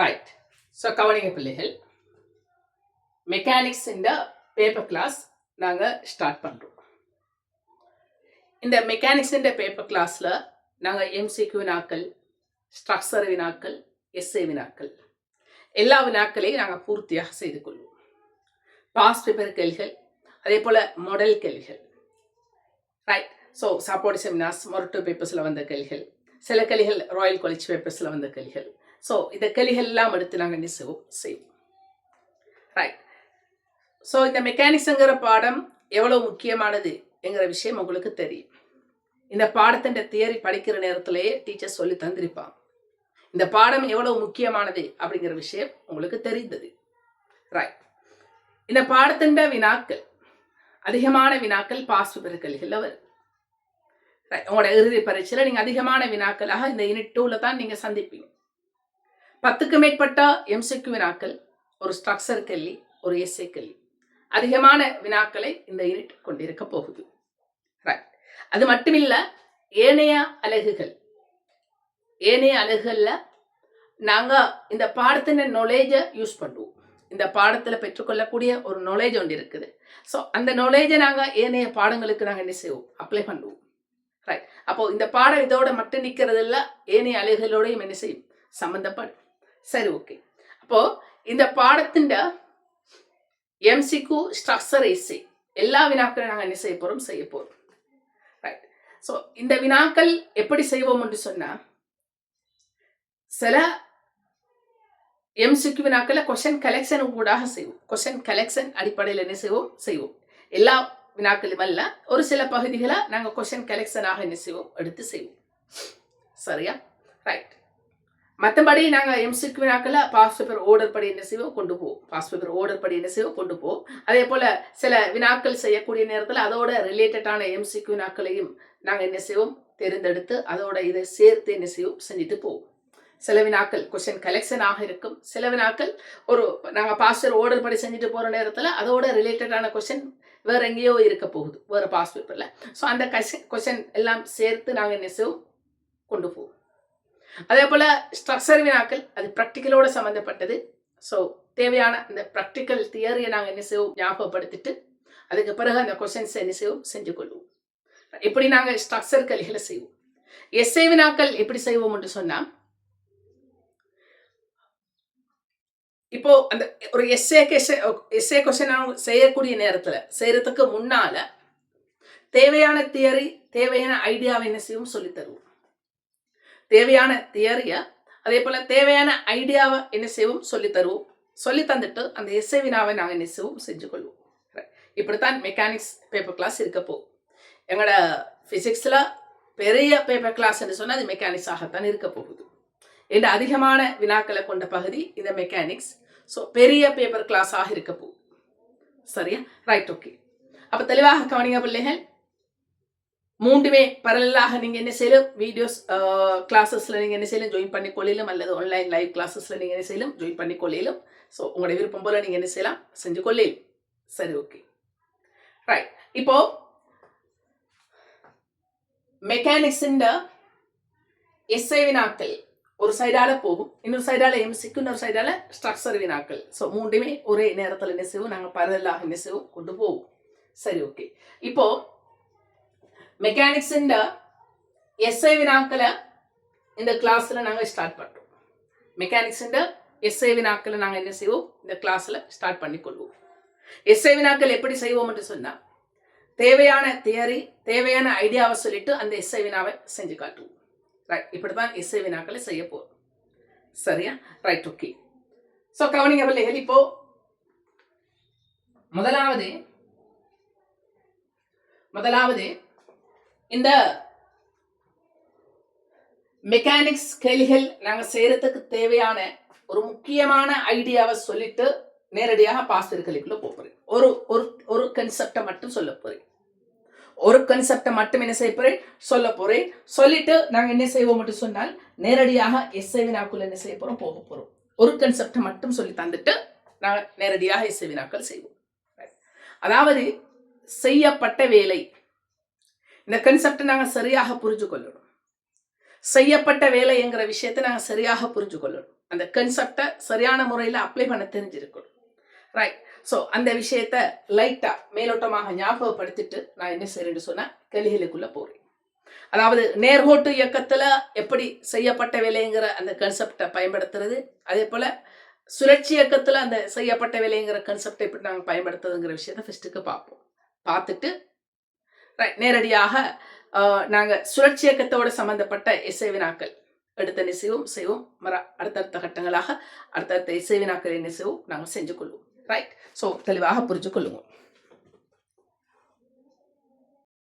Right. So கவனிங்க பிள்ளைகள், mechanics இந்த பேப்பர் கிளாஸ் நாங்கள் ஸ்டார்ட் பண்ணுறோம். இந்த மெக்கானிக்ஸ் இந்த பேப்பர் கிளாஸில் நாங்கள் எம்சிக்யூ வினாக்கள், ஸ்ட்ரக்சர் வினாக்கள், எஸ்ஏ வினாக்கள் எல்லா வினாக்களையும் நாங்கள் பூர்த்தியாக செய்து கொள்வோம். பாஸ் பேப்பர் கேள்விகள், அதே போல் மாடல் கேள்விகள். ரைட். ஸோ சப்போர்ட் செமினார்ஸ் மொரட்டோ பேப்பர்ஸில் வந்த கேள்விகள், சில கேள்விகள் ராயல் காலேஜ் பேப்பர்ஸில் வந்த கேள்விகள். ஸோ இந்த கேள்விகள் எல்லாம் எடுத்து நாங்கள் என்ன செய்வோம். ரைட். ஸோ இந்த மெக்கானிக்ஸுங்கிற பாடம் எவ்வளோ முக்கியமானது என்கிற விஷயம் உங்களுக்கு தெரியும். இந்த பாடத்தின் தியரி படிக்கிற நேரத்திலேயே டீச்சர் சொல்லி தந்திருப்பாங்க. இந்த பாடம் எவ்வளவு முக்கியமானது அப்படிங்கிற விஷயம் உங்களுக்கு தெரிந்தது. ரைட். இந்த பாடத்தின் வினாக்கள், அதிகமான வினாக்கள் பாஸ் பேப்பர் கேள்விகள் வரும். உங்களோட இறுதி பரீட்சையில் நீங்கள் அதிகமான வினாக்களாக இந்த யூனிட் 2ல தான் நீங்கள் சந்திப்பீங்க. 10க்கு மேற்பட்ட எம்சிக்யூ வினாக்கள், ஒரு ஸ்ட்ரக்சர் கேள்வி, ஒரு எஸ்ஏ கேள்வி, அதிகமான வினாக்களை இந்த யூனிட் கொண்டிருக்க போகுது. ரைட். அது மட்டுமில்ல, ஏனைய அலகுகள்ல நாங்கள் இந்த பாடத்தின் நாலேஜை யூஸ் பண்ணுவோம். இந்த பாடத்தில் பெற்றுக்கொள்ளக்கூடிய ஒரு நாலேஜ் ஒன்று இருக்குது. ஸோ அந்த நாலேஜை நாங்கள் ஏனைய பாடங்களுக்கு நாங்கள் என்ன செய்வோம், அப்ளை பண்ணுவோம். ரைட். அப்போ இந்த பாடம் இதோட மட்டும் நிற்கிறது இல்லை, ஏனைய அலகுகளோடையும் என்ன செய்யும், சம்பந்தப்படும். சரி, ஓகே. அப்போ இந்த பாடத்தின் எம்சிக்யூ, ஸ்ட்ரக்சர், எஸ்ஏ எல்லா வினாக்களும் நாங்கள் என்ன செய்ய போறோம். ரைட். ஸோ இந்த வினாக்கள் எப்படி செய்வோம் என்று சொன்னா, சில எம்சிக்யூ வினாக்களை கொஸ்டின் கலெக்ஷன் கூடாக செய்வோம். கொஸ்டின் கலெக்ஷன் அடிப்படையில் என்ன செய்வோம். எல்லா வினாக்களும் அல்ல, ஒரு சில பகுதிகளை நாங்கள் கொஸ்டின் கலெக்ஷனாக என்ன எடுத்து செய்வோம். சரியா? ரைட். மற்றபடி நாங்கள் எம்சிக்யூ வினாக்களை பாஸ் பேப்பர் ஓர்டர் படி என்ன செய்வோம், கொண்டு போவோம். அதே போல் சில வினாக்கள் செய்யக்கூடிய நேரத்தில் அதோட ரிலேட்டடான எம்சிக்யூ வினாக்களையும் நாங்கள் என்ன செய்வோம், தேர்ந்தெடுத்து அதோட இதை சேர்த்து என்ன செய்வோம், செஞ்சுட்டு போவோம். சில வினாக்கள் கொஸ்டின் கலெக்ஷனாக இருக்கும், சில வினாக்கள் நாங்கள் பாஸ் பேப்பர் ஓர்டர் படி செஞ்சுட்டு போகிற நேரத்தில் அதோட ரிலேட்டடான கொஸ்டின் வேற எங்கேயோ இருக்க போகுது, வேறு பாஸ் பேப்பரில். ஸோ அந்த கொஸ்டின் எல்லாம் சேர்த்து நாங்கள் என்ன செய்வோம், கொண்டு போவோம். அதே போல் ஸ்ட்ரக்சர் வினாக்கள், அது ப்ராக்டிக்கலோட சம்மந்தப்பட்டது. ஸோ தேவையான இந்த ப்ராக்டிக்கல் தியரியை நாங்கள் என்ன செய்வோம், ஞாபகப்படுத்திட்டு அதுக்கு பிறகு அந்த கொஸ்டின்ஸை என்ன செய்வோம், செஞ்சு கொள்வோம். இப்படி நாங்கள் ஸ்ட்ரக்சர் கேள்விகளை செய்வோம். எஸ்ஏ வினாக்கள் எப்படி செய்வோம் என்று சொன்னால், இப்போ அந்த ஒரு எஸ்ஏ கொஸ்டின் செய்யக்கூடிய நேரத்தில் செய்யறதுக்கு முன்னால தேவையான தியரி, தேவையான ஐடியாவை என்ன செய்வோம், சொல்லி தருவோம். தேவையான தியரியை அதே போல தேவையான ஐடியாவை என்ன செய்வோம், சொல்லி தருவோம். சொல்லி தந்துட்டு அந்த எஸ்ஏ வினாவை நாங்கள் என்ன செய்வோம், செஞ்சு கொள்வோம். இப்படித்தான் மெக்கானிக்ஸ் பேப்பர் கிளாஸ் இருக்க போகும். எங்களோட பிசிக்ஸில் பெரிய பேப்பர் கிளாஸ் என்று சொன்னால் அது மெக்கானிக்ஸாகத்தான் இருக்க போகுது. இந்த அதிகமான வினாக்களை கொண்ட பகுதி இந்த மெக்கானிக்ஸ். ஸோ பெரிய பேப்பர் கிளாஸாக இருக்க போகுது. சரியா? ரைட். ஓகே. அப்போ தெளிவாக கவனிங்க பிள்ளைகள். 3மே பரலாக நீங்கள் என்ன செய்யலாம், வீடியோஸ் கிளாஸஸில் நீங்கள் என்ன செய்யலாம், ஜாயின் பண்ணி கொள்ளையிலும், அல்லது ஆன்லைன் லைவ் கிளாஸஸில் நீங்கள் என்ன செய்யலாம், ஜாயின் பண்ணி கொள்ளையிலும். ஸோ உங்களோட விருப்பம் போல் நீங்கள் என்ன செய்யலாம், செஞ்சு கொள்ளையிலும். சரி, ஓகே. ரைட். இப்போ மெக்கானிக்ஸின் எஸ்ஐ வினாக்கள் ஒரு சைடால போகும், இன்னொரு சைடால எம்சிக்யூ, இன்னொரு சைடால ஸ்ட்ரக்சர் வினாக்கள். ஸோ 3மே ஒரே நேரத்தில் என்ன செய்வோம், நாங்கள் பரலாக என்ன செய்வோம், கொண்டு போவோம். சரி, ஓகே. இப்போ மெக்கானிக்ஸின் எஸ்ஐ வினாக்களை இந்த கிளாஸில் நாங்கள் ஸ்டார்ட் பண்ணுறோம். மெக்கானிக்ஸின் எஸ்ஐ வினாக்களை நாங்கள் என்ன செய்வோம், இந்த கிளாஸில் ஸ்டார்ட் பண்ணிக்கொள்வோம். எஸ்ஐ வினாக்கள் எப்படி செய்வோம் என்று சொன்னால், தேவையான தியரி, தேவையான ஐடியாவை சொல்லிட்டு அந்த எஸ்ஐ வினாவை செஞ்சு காட்டுவோம். ரைட். இப்படிதான் எஸ்ஐ வினாக்களை செய்ய போகிறோம். சரியா? ரைட். ஓகே. ஸோ கவனிங்க பிள்ளைகள். இப்போ முதலாவது இந்த மெக்கானிக்ஸ் கேள்விகள் நாங்கள் செய்யறதுக்கு தேவையான ஒரு முக்கியமான ஐடியாவை சொல்லிட்டு நேரடியாக பாஸ் கேள்விக்குள்ள போகிறேன். ஒரு கன்செப்டை மட்டும் சொல்ல போறேன். ஒரு கன்செப்டை மட்டும் என்ன செய்ய போறேன், சொல்ல போறேன். சொல்லிட்டு நாங்கள் என்ன செய்வோம் மட்டும் சொன்னால் நேரடியாக எஸ்ஐ வினாக்குள்ள என்ன செய்ய போறோம், போக போறோம். ஒரு கன்செப்டை மட்டும் சொல்லி தந்துட்டு நாங்கள் நேரடியாக எஸ்ஐ வினாக்கள் செய்வோம். அதாவது செய்யப்பட்ட வேலை, இந்த கன்செப்டை நாங்கள் சரியாக புரிஞ்சு கொள்ளணும். செய்யப்பட்ட வேலை என்கிற விஷயத்தை நாங்கள் சரியாக புரிஞ்சு கொள்ளணும். அந்த கன்செப்டை சரியான முறையில் அப்ளை பண்ண தெரிஞ்சிருக்கணும். ரைட். ஸோ அந்த விஷயத்த லைட்டாக மேலோட்டமாக ஞாபகப்படுத்திட்டு நான் என்ன செய்யறேன்னு சொன்னால் கேள்விகளுக்குள்ளே போகிறேன். அதாவது நேர்கோட்டு இயக்கத்தில் எப்படி செய்யப்பட்ட வேலைங்கிற அந்த கன்செப்டை பயன்படுத்துறது, அதே போல் சுழற்சி இயக்கத்தில் அந்த செய்யப்பட்ட வேலைங்கிற கன்செப்டை எப்படி நாங்கள் பயன்படுத்துறதுங்கிற விஷயத்த ஃபஸ்ட்டுக்கு பார்ப்போம். பார்த்துட்டு நேரடியாக நாங்கள் சுழற்சி இயக்கத்தோடு சம்மந்தப்பட்ட எஸ்ஐ வினாக்கள் எடுத்த செய்வோம் அடுத்தடுத்த கட்டங்களாக அடுத்தடுத்த எஸ்ஐ வினாக்கள் என்ன செய்வோம் நாங்கள் செஞ்சு கொள்வோம். ரைட். ஸோ தெளிவாக புரிஞ்சு கொள்ளுவோம்.